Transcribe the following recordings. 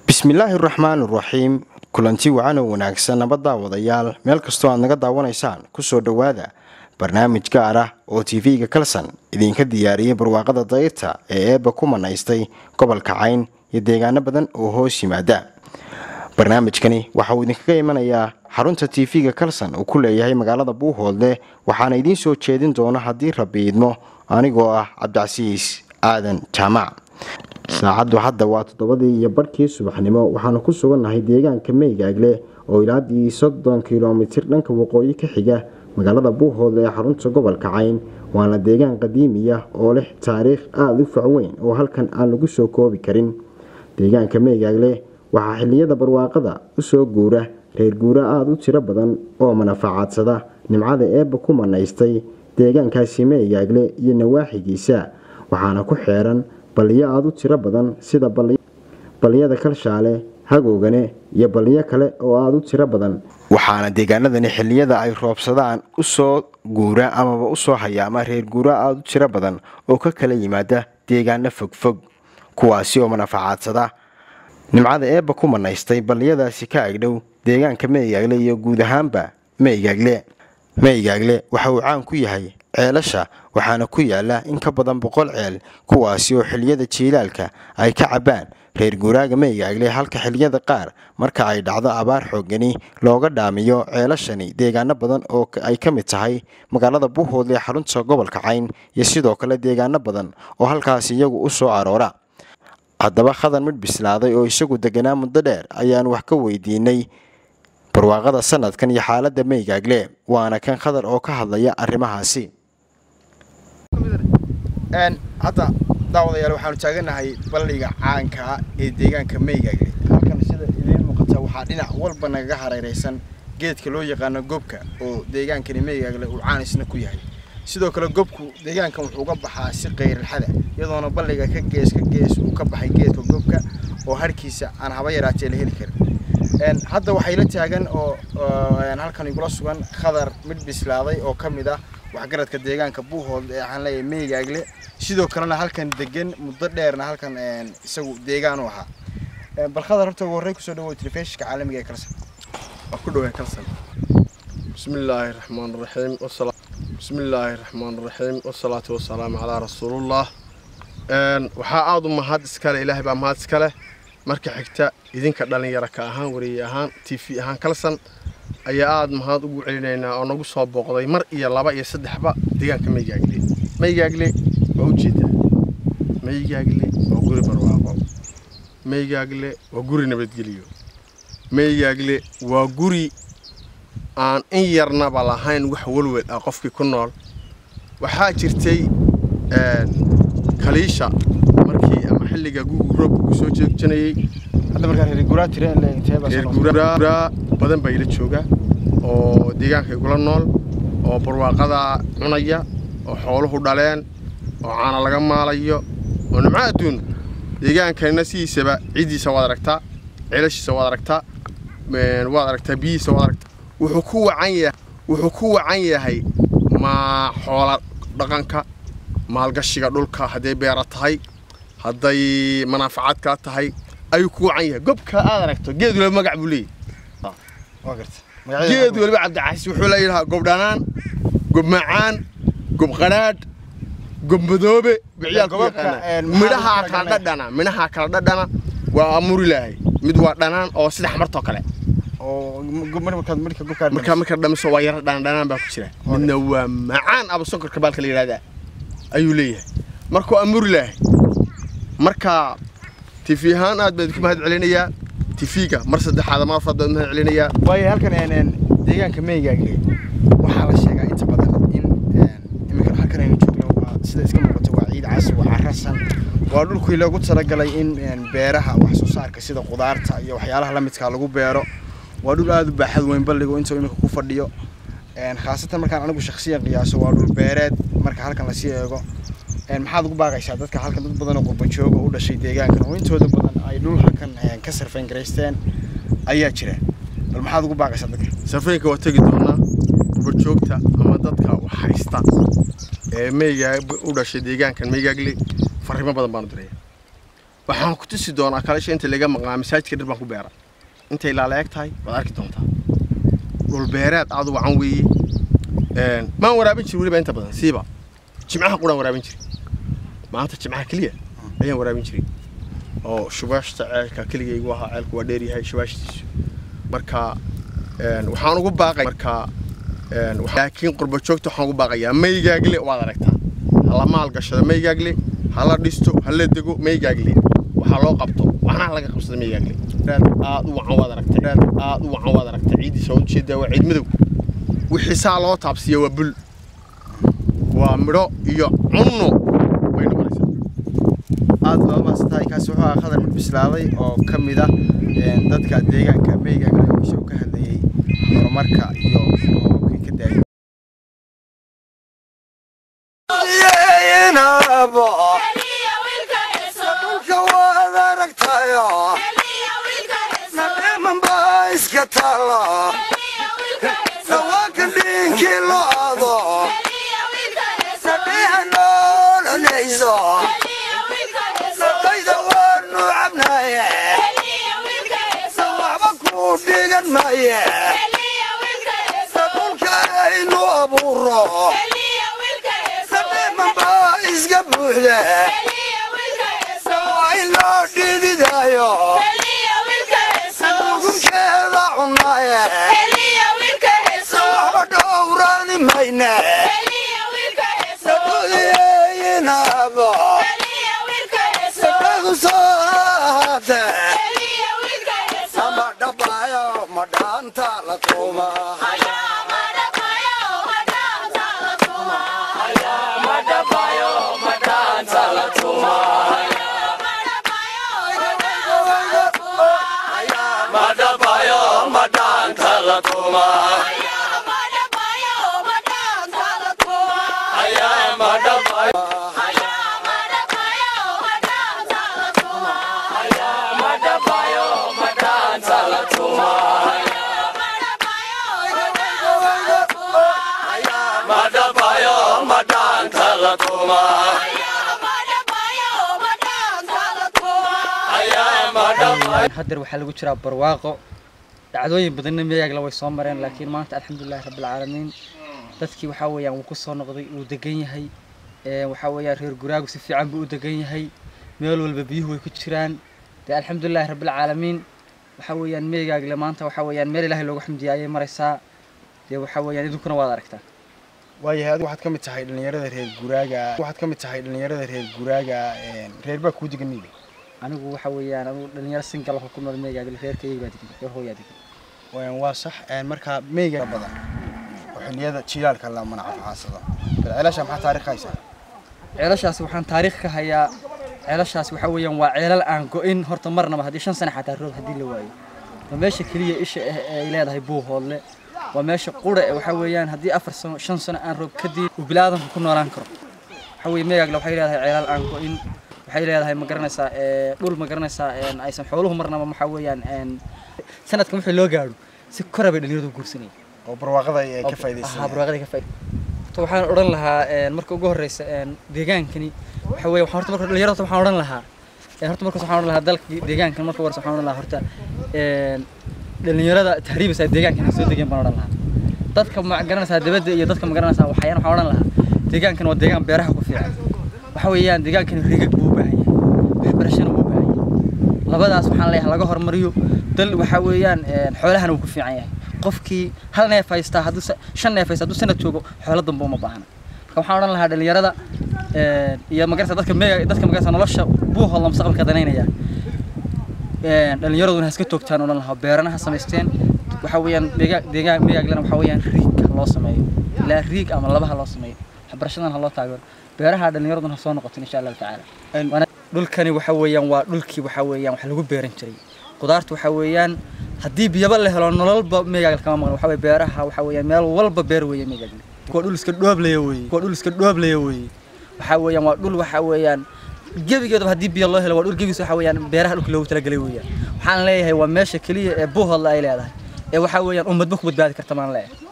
bismillaahi raxmaani raxiim kulanti wacan oo wanaagsan nabada wadayaal meel kasto aad naga daawanaysaan ku soo dhawaada barnaamij gaar ah oo TV-ga Kalsan idinka diyaariyay barwaaqada dayrta ee eeba ku manaystay gobolka Cayn iyo deegaano badan oo hoos yimaada barnaamijkani waxa uu idinkaga imanayaa xarunta TV-ga Kalsan oo ku leeyahay magaalada Buuhoodle waxaana idin soo jeedin doona hadii Rabbi idmo anigoo ah Cabdicasiis Aadan Jaamac saacadu hadda waa 7:00 subaxnimo waxaanu ku sugannahay deegaanka Meygaagle oo ilaa 30 kiiloomitir dhanka waqooyi ka xiga magaalada Buuhoodle ee xarunta gobolka Cayn waana deegaan qadiimi ah oo leh taariikh aad u facweyn oo halkan aan lagu soo koobi karin deegaanka Meygaagle waxa xilliyada barwaaqada u soo guura reer guura aad u tiro badan oo manafaacadsada nimcada eeba ku manaystay deegaankaasi Meygaagle iyo nawaaxigiisa waxaana ku xeeran baliya aad u tiro badan sida baliyada Kalshaale Hagoogane iyo baliya kale oo aad u tiro badan waxaana deegaanadani xilliyada ay roobsadaan u soo guura ama u soo hayaama reer guura aad u tiro badan oo ka kala yimaada deegaano fogfog kuwaasi oo manafaacadsada nimcada eeba ku manaystay baliyadaasi ka agdhow deegaanka Meygaagle iyo guud ahaanba Meygaagle waxa uu caan ku yahay ceelasha waxaana ku yaala in ka badan 100 ceel kuwaasi oo xilliyada jiilaalka ay ka cabaan reer guuraaga Meygaagle halka xilliyada qaar marka ay dhacdo abaar xoogani looga dhaamiyo ceelashani deegaano badan oo ay ka mid tahay magaalada Buuhoodle xarunta gobolka Cayn iyo sidoo kale deegaano badan oo halkaas iyagu u soo aroora haddaba khadan mid bislaaday oo isagu deganaa muddo dheer ayaan wax ka weydiinay barwaaqada sanadkan iyo xaaladda Meygaagle waana kan khadar oo ka hadlaya arrimahaasi hadda daawadayaal waxaanu taaganahay balliga caanka ee deegaanka Meygaagle halkan sida idin muuqata waxa dhinac walba naga hareeraysan geedka loo yaqaan gobka oo deegaankani Meygaagle uu caanisna ku yahay sidoo kale gobku deegaankan wuxuu ka baxaa si qeyr xada iyadoona balliga ka gees uu ka baxay geedka gobka oo harkiisa aan haba yaraatee la heli karin hadda waxay la taagan oo halkan igula sugan khadar mid bislaaday oo kamid ah waxgaradka deegaanka Buuhoodle ee aan leeyahay Meygaagle sidoo kalena halkan degan muddo dheerna halkan isagu deegaan u ahaa bal khadar horta warray ku soo dhawaad telefishinka caalamiga ee Kalsan ku dhawaad Kalsan bismillaahir rahmaanir rahiim wasalaatu wasalaamu ala rasuulillah waxa aad u mahad iskale ilaahay baa mahad iskale marka xigta idinka dhalinyaro ka ahaan wariye ahaan TV ahaan kalsan ayaa aad mahad ugu celinaynaa oo nagu soo booqday mar iyo laba iyo saddexba deegaanka Meygaagle waa u jeedaa Meygaagle waa guri barwaaqo Meygaagle waa guri nabadgeliyo Meygaagle waa guri aan in yarnaba lahayn wax walwal ah qofkii ku nool waxaa jirtay kaliisha markii ama xilliga roobku soo jeegjanayay hadda markaa reer guuraa tireen la inteeba guuraa badan baa ila jooga oo deegaanka kula nool oo barwaaqada cunaya oo xooluhu dhaleen oo caana laga maalayo oo nimca adduun deegaanka nasiisaba ciidiisa wada aragtaa ceelashiisa wada aragtaa biyiisa wada aragtaa wuxuu ku wacan yahay ma xoola dhaqanka maalgashiga dhulka haday beera tahay haday manaafacaad ka tahay ayuu ku wacan yahay gobka aad aragto geed waliba magac buu leeyahay waa gartay geed waliba Cabdicasiis wuxuu leeyahay gob dhanaan gob macaan gob qaraad gob madoobe midhaha kala dhadhana waa amuri lahay mid waa dhanaan oo sida xamartoo kale oo marka dhamiso waa yara dhanaan baa ku jira midna waa macaan aba sonkorka baalka la yiraahdaa ayuu leeyahay markuu amuri lahay marka TV ahaan aad baan ku mahad celinayaa TV-ga mar saddexaad ma fadlan mahad celinayaa way halkan deegaanka Meygaagle waxa la sheegaa inta badan in imika halkan ay joogno waa sida iska muuqato waa ciid casri waa carrasan waa dhulkii loogu talagalay in beeraha wax soo saarka sida qudaarta iyo waxyaalaha la midka lagu beero waa dhul aad u baaxad weyn balliga inta imika ku fadhiyo khaasatan markaan anigu shakhsiyan qiyaaso waa dhul beereed marka halkan la sii eego maxaad ugu baaqaysaa dadka halkan dad badan oo qurba jooga u dhashay deegaanka oo intooda badan ay dhul halkan ka sarfeen gareysteen ayaa jira bal maxaad ugu baaqaysaa dadka sarfeenka waa tagi doonaa qurba joogta ama dadka wax haysta Meygaagle u dhashay deegaankan Meygaagle fariimo badan baan diray waxaan ku tusi doonaa kalaasha inta laga maqnaa masaajidka dhir baan ku beera intay laaleeg tahay waad arki doontaa dhul beereed aad u wacan weeye ma waraabin jirin waliba inta badan siiba jimcaha quraan waraabin jiray maanta jimcaha kaliya ayaan waraabin jiray oo shubaashta ceelka kaligaygu waxa ceelku waa dheer yahay shubaashtiisu marka waxaan ugu baaqay laakiin qurba joogta waxaan ugu baaqayaa Meygaagle waad aragtaa hala maal gashada Meygaagle hala dhisto hala dego Meygaagle waxa loo qabto waxna laga qabsado Meygaagle aad u wacan waad aragtaa ciidiisa oo jeedaa waa ciid madow wixii saa loo taabsiyo waa bul waa midho iyo cunno way noqonaysaa aad baa maastay kaas wuxuu ahaa khadar mid bislaaday oo kamid ah dadka deegaanka Meygaagle oo soo ka hadlayay horumarka iyo roobkii ka daayay hadda waxa lagu jiraa barwaaqo dhacdooyin badan Meygaagle way soo mareen laakiin maanta alxamdulillah rabbil caalamiin dadkii waxa weeyaan uu ku soo noqday uu degan yahay waxa weeyaan reer guraagu si fiican buu u degan yahay meel walba biyuhu way ku jiraan الحمد لله رب العالمين وحويان ميجا لمانتا وحويان ميل الله لوgu xamdiyaayay maraysa وحويان idinkuna waad aragtaa waayahay waxaad ka mid tahay dhalinyarada reer guraaga reer baa ku digan miyiga anigu waxawayaan anigu dhalinyaro single ku nool meyga reerkayga baa digan reer hooyaa digan waa sax marka meyga badan xilliyada jilaalka la manac faasada ceelasha maxaa taariikh haysa ceelashaas waxaan taariikh ka hayaa ceelashaas waxawayaan waa ceelal aan go'in horta marnaba hadii 5 sano xataa roob hadii la waayo meesha kaliya isha ay leedahay buuhoodle وماشي قرى وحويان هدي 4 سنة 5 سنة أن رب كدي وبلادهم كنا رانكر حوي ميجا لو حيل هذا عيال أنكو إن حيل هذا مقرنة سا دول مقرنة سا إن أيسن حولهم مرنا محويان إن سنة كم حلو قالوا سكرة بدل يردو كورسني أو برواقة كفاية برواقة كفاية طبعا أورن لها مركو جوهر رئيس ديجان كني حوي وحرت مركو اللي يرد طبعا أورن لها هرت مركو سبحان الله دلك ديجان كان مركو ورس سبحان الله هرت dhalinyarada tahriibis ay deegaankan soo degan baan oran lahaa dadka ma garanaysaa dibadda iyo dadka ma garanaysaa waxayna waxaan oran lahaa deegaankan waa deegaan beeraha ku fiican waxa weeyaan deegaankan riigag buu baahan yahay waxbarashada buu baahan yahay labadaas waxaan leeyahay laga hormariyo dal waxa weeyaan xoolahan uu ku fiican yahay qofkii hal neef haysta hadduu 5 neef haysta hadduu sanad joogo xoolo dambe uma baahna marka waxaan oran lahaa dhalinyarada iyo ma garanaysaa dadka ma garanaysaa nolosha buu hool mustaqbalka danaynaya dhalinyaradu iska toogtaan oo laha beeranaha sameysteen waxa weeyaan deegaan meeyaglana waxa weeyaan riig loo sameeyo la riig ama labaha loo sameeyo waxbarashadan loo taageero beeraha dhalinyaradu soo noqoto insha Allah taala dhulkani waxa weeyaan waa dhulkii waxa weeyaan wax lagu beeran jiray qudaartu waxa weeyaan hadii biyaba la helo nololba meeyagl kama maqan waxa weey beeraha waxa weeyaan meel walba beer weeye meeyagl ko dhul iska dhoobleeyo weeye waxa weeyaan waa dhul waxa weeyaan gebigeedu hadii biyo loo helo waa dhul gebiis waxa weeyaan beeraha dhulka loogu talagalay weeyaan waxaan leeyahay waa meesha kaliya ee buuhoodla ay leedahay ee waxa weeyaan ummadba ku badbaadi karta maan leeyahay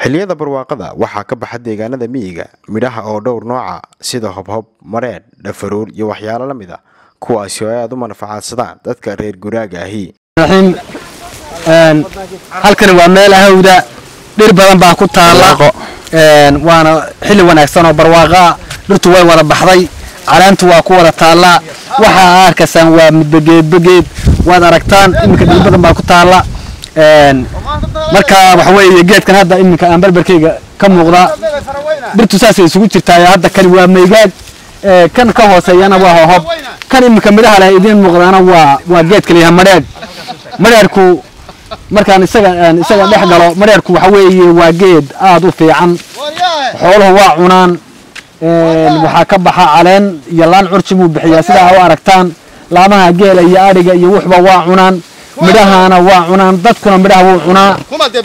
xilliyada barwaaqada waxaa ka baxa deegaanada miyiga midhaha oo dhowr nooca sida hobhob mareed dhafaruur iyo waxyaalo la mid ah kuwaas oo aad u manfaacadsadaan dadka reer guraaga ahi halkan waa meel ahawda dhir badan baa ku taala waana xilli wanaagsan oo barwaaqa dhirtu way wada baxday caleenta waa ku wada taala waxa arkaysan waa midbageed waad aragtaan iminka dhir badan baa ku taala marka waxa weeye geedkan hadda iminka aan barbarkayga ka muuqda dhirtu saas ay isugu jirtaa hadda kan waa meegaad kan ka hooseeyana waa hoob kan iminka midhaha leh idin muuqdaana waa geed kaliya mareerku markaan isaga dhex galo mareerku waxa weeye waa geed aad u fiican xooluhu waa cunaan waxa ka baxa caleen iyo laan curji buu bixiyaa sida aad aragtaan laamaha geela iyo ariga iyo wuxba waa cunaan midhahana waa cunaan dadkuna midhaha wuu cunaa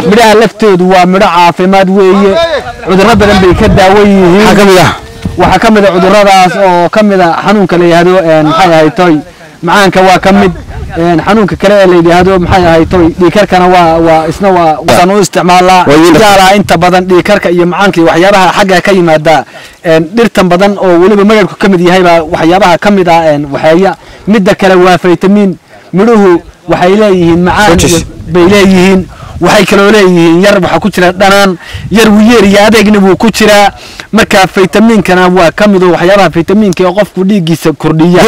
midhaha laftoodu waa midho caafimaad weeye cudurro badan bay ka daawan yihiin waxa kamid cuduradaas oo kamid xanuunka la yiraahdo maxay ahayd toy macaanka waa kamid xanuunka kale ee la yiraahdo maxay ahayd toy dhiikarkana waa isna waa soo isticmaalaa yaala inta badan dhiikarka iyo macaanka waxyaabaha xagga ka yimaada dhirtan badan oo waliba magaalku kamid yahay baa waxyaabaha kamid ah waxaya midda kale waa faytamiin midhuhu waxay leeyihiin macaan bay leeyihiin waxay kale leeyihiin yar waxa ku jira dhanaan yar wiyeer iyo adeegna buu ku jira marka faytamiinkana waa kamid oo waxyaabaha faytamiinka ee qofku dhiigiisa kordhiya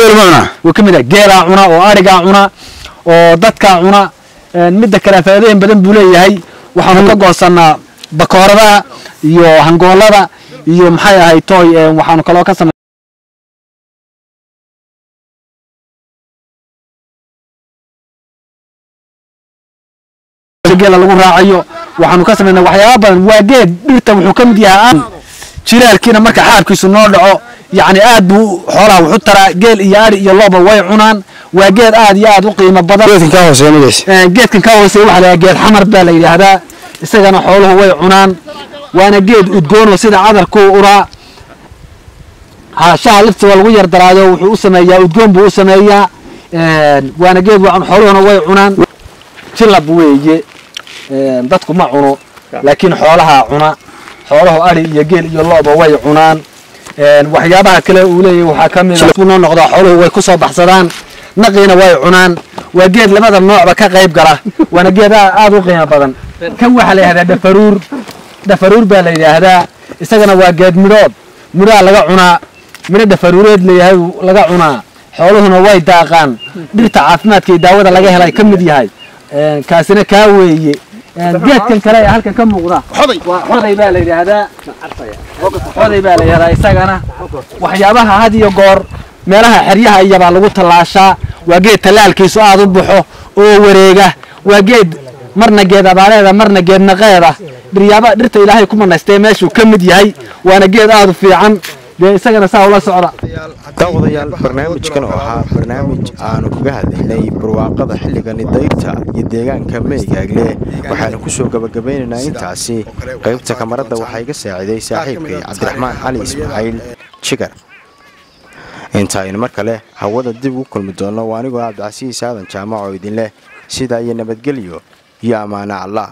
waa kamid ah geela cuna oo ariga cuna oo dadka cuna midda kale faa'iidooyin badan buu leeyahay waxaan ka goosanaa bakoorada iyo hangoolada iyo maxay ahayd toy waxaan kale ka geela lagu raacayo waxaanu ka sameynaa waxyaabo badan waa geed dhirta wuxuu kamid yahay jiraalkiina marka xaabkiisu noo dhaco yani aad buu xoolaha wuxuu taraa geel iyo ari iyo looba way cunaan waa geed aad iyo aad u qiimo badan geedkan ka hooseeya waxa la geed xamar baa la yiraahdaa isagana xooluhu way cunaan waana geed udgoon oo sida cadarku uraa shaha lifta waa lagu yar daraayo wuxuu u sameeyaa udgoon buu u sameeyaa waana geed xooluhuna way cunaan jilab weeye dadku ma cuno laakiin xoolaha cuna xooluhu ari iyo geel iyo looba way cunaan waxyaabaha kale uu leeyahay waxa kamid ah inuu noqdo xooluhu way ku soo baxsadaan naqiina way cunaan waa geed labada noocba ka qayb gala waana geed aad u qiimo badan kan waxa la yiraahdaa dhafaruur baa la yiraahdaa isagana waa geed midho laga cunaa midho dhafaruureed leeyahay laga cunaa xooluhuna way daaqaan dhirta caafimaadka iyo daawada laga helay kamid yahay kaasina ka weeye geedkan kale ee halkan ka muuqda xoday baa la yiraahdaa xoday baa la yiraahdaa isagana waxyaabaha had iyo goor meelaha xeryaha iyaba lagu talaashaa waa geed talaalkiisu aad u baxo oo wareega waa geed marna geed abaaleeda marna geed naqeeda dhirta ilaahay ku manaystay meeshuu kamid yahay waana geed aad u fiican isagana saa ula socda daawadayaal barnaamijkan oo ahaa barnaamij aanu kaga hadlaynay barwaaqada xilligani dayrta iyo deegaanka meygaagle waxaanu kusoo gabagabaynaynaa intaasi qaybta kamarada waxaa iga saaciday saaxiibkay cabdiraxmaan cali ismaaciil jigar intaaynu mar kale hawada dib ugu kulmi doonno waa anigoo cabdicasiis aadan jaamac oo idin leh sidaa iyo nabadgelyo iyo ammaano allah